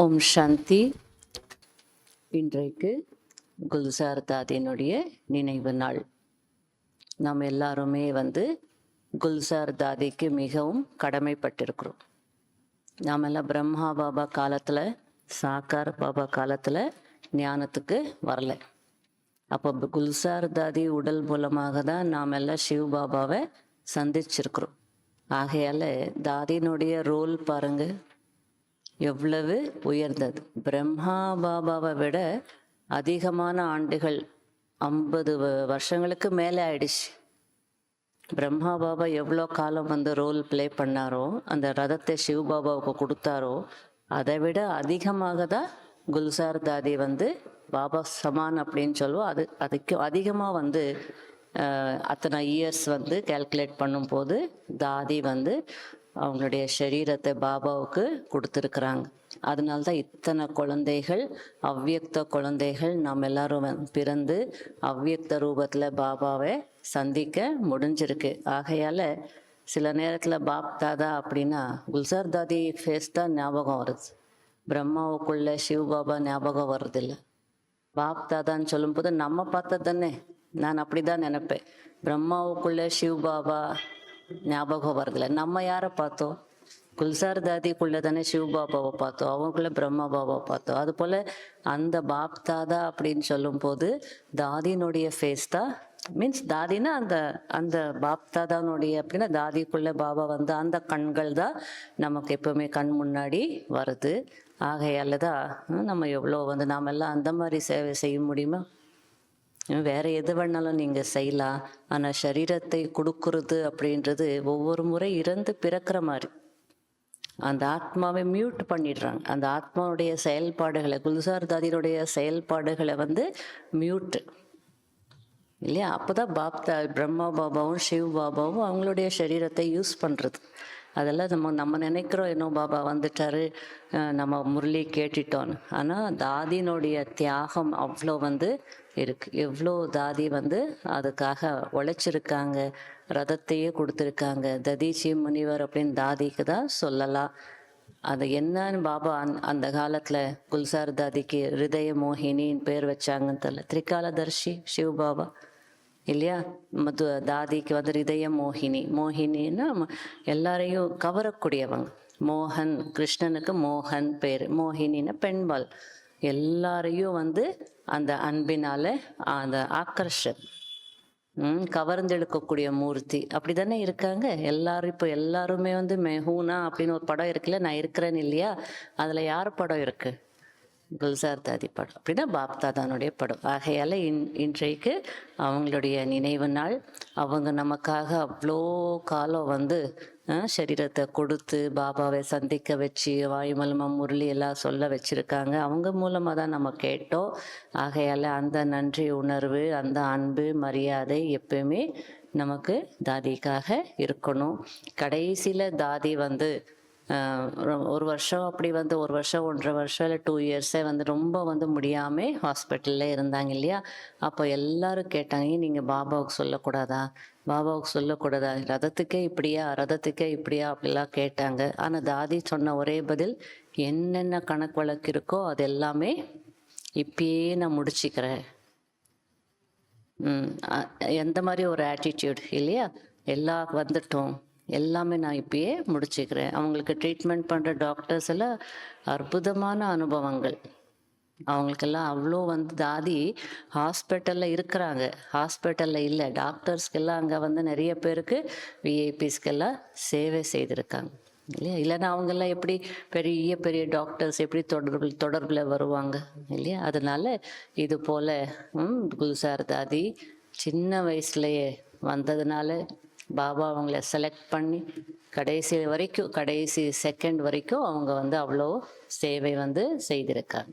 ஓம் சாந்தி. இன்றைக்கு குல்சார் தாதியினுடைய நினைவு நாள். நாம் எல்லாருமே குல்சார் தாதிக்கு மிகவும் கடமைப்பட்டிருக்கிறோம். நாம் எல்லாம் பிரம்மா பாபா காலத்தில், சாக்கார் பாபா காலத்தில் ஞானத்துக்கு வரல. அப்போ குல்சார் தாதி உடல் மூலமாக தான் நாம் எல்லாம் சிவ பாபாவை சந்திச்சிருக்கிறோம். ஆகையால் தாதியினுடைய ரோல் பாருங்க எவ்வளவு உயர்ந்தது. பிரம்மா பாபாவை விட அதிகமான ஆண்டுகள், 50 வருஷங்களுக்கு மேலே ஆயிடுச்சு. பிரம்மா பாபா எவ்வளோ காலம் ரோல் ப்ளே பண்ணாரோ, அந்த ரதத்தை சிவ பாபாவுக்கு கொடுத்தாரோ, அதை விட அதிகமாக தான் குல்சார் தாதி பாபா சமான் அப்படின்னு சொல்லுவோம். அதுக்கு அதிகமாக அத்தனை இயர்ஸ் கேல்குலேட் பண்ணும்போது தாதி அவங்களுடைய சரீரத்தை பாபாவுக்கு கொடுத்துருக்குறாங்க. அதனால்தான் இத்தனை குழந்தைகள், அவ்வியக்த குழந்தைகள் நாம் எல்லாரும் பிறந்து அவ்வியக்த ரூபத்தில் பாபாவை சந்திக்க முடிஞ்சிருக்கு. ஆகையால் சில நேரத்தில் பாப் தாதா அப்படின்னா குல்சார் தாதி ஃபேஸ் தான் ஞாபகம் வருது. பிரம்மாவுக்குள்ள சிவ பாபா ஞாபகம் வருதில்லை. பாப் தாதான்னு சொல்லும்போது நம்ம பார்த்தது தானே, நான் அப்படி தான் நினைப்பேன். பிரம்மாவுக்குள்ள சிவ பாபா ஞாபகம் வரதில்லை. நம்ம யாரை பார்த்தோம்? குல்சார் தாதிக்குள்ளே தானே சிவ பாபாவை பார்த்தோம், அவங்களுக்குள்ள பிரம்மா பாபாவை பார்த்தோம். அதுபோல் அந்த பாப் தாதா அப்படின்னு சொல்லும்போது தாதியினுடைய ஃபேஸ் தான், மீன்ஸ் தாதினா அந்த அந்த பாப் தாதானுடைய அப்படின்னா தாதிக்குள்ளே பாபா அந்த கண்கள் தான் நமக்கு எப்பவுமே கண் முன்னாடி வருது. ஆகையால் தான் நம்ம எவ்வளோ நாம் எல்லாம் அந்த மாதிரி சேவை செய்ய முடியுமா? வேற எது வேணாலும் நீங்கள் செய்யலாம். ஆனால் சரீரத்தை கொடுக்கறது அப்படின்றது ஒவ்வொரு முறை இறந்து பிறக்கிற மாதிரி அந்த ஆத்மாவை மியூட் பண்ணிடுறாங்க. அந்த ஆத்மாவுடைய செயல்பாடுகளை, குல்சார் தாதியினுடைய செயல்பாடுகளை மியூட் இல்லையா? அப்போதான் பிரம்மா பாபாவும் சிவ பாபாவும் அவங்களுடைய சரீரத்தை யூஸ் பண்ணுறது. அதெல்லாம் நம்ம நினைக்கிறோம் இன்னும் பாபா வந்துட்டாரு, நம்ம முரளி கேட்டுட்டோன்னு. ஆனால் தாதியினுடைய தியாகம் அவ்வளோ இருக்கு. எவ்வளோ தாதி அதுக்காக உழைச்சிருக்காங்க, ரதத்தையே கொடுத்துருக்காங்க. ததீச்சி முனிவர் அப்படின்னு தாதிக்கு தான் சொல்லலாம். அது என்னன்னு பாபா அந்த காலத்தில் குல்சார் தாதிக்கு ஹிருதய மோகினின்னு பேர் வச்சாங்கன்னு தெரியல. திரிகாலதர்ஷி சிவ பாபா இல்லையா? தாதிக்கு ஹிருதய மோகினி. மோகினின்னா எல்லாரையும் கவரக்கூடியவங்க. மோகன், கிருஷ்ணனுக்கு மோகன் பேர், மோகினின்னா பெண்பால். எல்லாரையும் அந்த அன்பினால அந்த ஆக்கர்ஷன் கவர்ந்தெடுக்கக்கூடிய மூர்த்தி அப்படி தானே இருக்காங்க எல்லாரும். இப்போ எல்லாருமே மெஹூனா அப்படின்னு ஒரு படம் இருக்குல்ல, நான் இருக்கிறேன்னு இல்லையா? அதில் யார் படம் இருக்கு? குல்சார் தாதி படம், அப்படின்னா பாப் தாதானுடைய படம். ஆகையால் இன்றைக்கு அவங்களுடைய நினைவு நாள். அவங்க நமக்காக அவ்வளோ காலம் சரீரத்தை கொடுத்து பாபாவை சந்திக்க வச்சு வாயுமலமம் முரளி எல்லாம் சொல்ல வச்சுருக்காங்க. அவங்க மூலமாக தான் நம்ம கேட்டோம். ஆகையால் அந்த நன்றி உணர்வு, அந்த அன்பு, மரியாதை எப்பயுமே நமக்கு தாதிக்காக இருக்கணும். கடைசியில் தாதி ஒரு வருஷம் அப்படி ஒரு வருஷம் 1.5 வருஷம் இல்லை 2 இயர்ஸே ரொம்ப முடியாமல் ஹாஸ்பிட்டலில் இருந்தாங்க இல்லையா? அப்போ எல்லாரும் கேட்டாங்க, நீங்கள் பாபாவுக்கு சொல்லக்கூடாதா, பாபாவுக்கு சொல்லக்கூடாதா, ரதத்துக்கே இப்படியா, ரதத்துக்கே இப்படியா அப்படிலாம் கேட்டாங்க. ஆனால் தாதி சொன்ன ஒரே பதில், என்னென்ன கணக்கு வழக்கு இருக்கோ அது எல்லாமே இப்பயே நான் முடிச்சுக்கிறேன். எந்த மாதிரி ஒரு ஆட்டிடியூட் இல்லையா? எல்லாம் வந்துட்டோம், எல்லாமே நான் இப்பயே முடிச்சுக்கிறேன். அவங்களுக்கு ட்ரீட்மெண்ட் பண்ணுற டாக்டர்ஸ் எல்லாம் அற்புதமான அனுபவங்கள். அவங்களுக்கெல்லாம் அவ்வளோ தாதி ஹாஸ்பிட்டலில் இருக்கிறாங்க, ஹாஸ்பிட்டலில் இல்லை, டாக்டர்ஸ்க்கெல்லாம் அங்கே நிறைய பேருக்கு விஐபிஸ்க்கெல்லாம் சேவை செய்திருக்காங்க இல்லையா? இல்லைன்னா அவங்கெல்லாம் எப்படி பெரிய பெரிய டாக்டர்ஸ் எப்படி தொடர்பில் வருவாங்க இல்லையா? அதனால இது போல் குல்சார் தாதி சின்ன வயசுலையே வந்ததுனால பாபா அவங்கள செலக்ட் பண்ணி கடைசி செகண்ட் வரைக்கும் அவங்க அவ்வளோ சேவை செய்திருக்காங்க.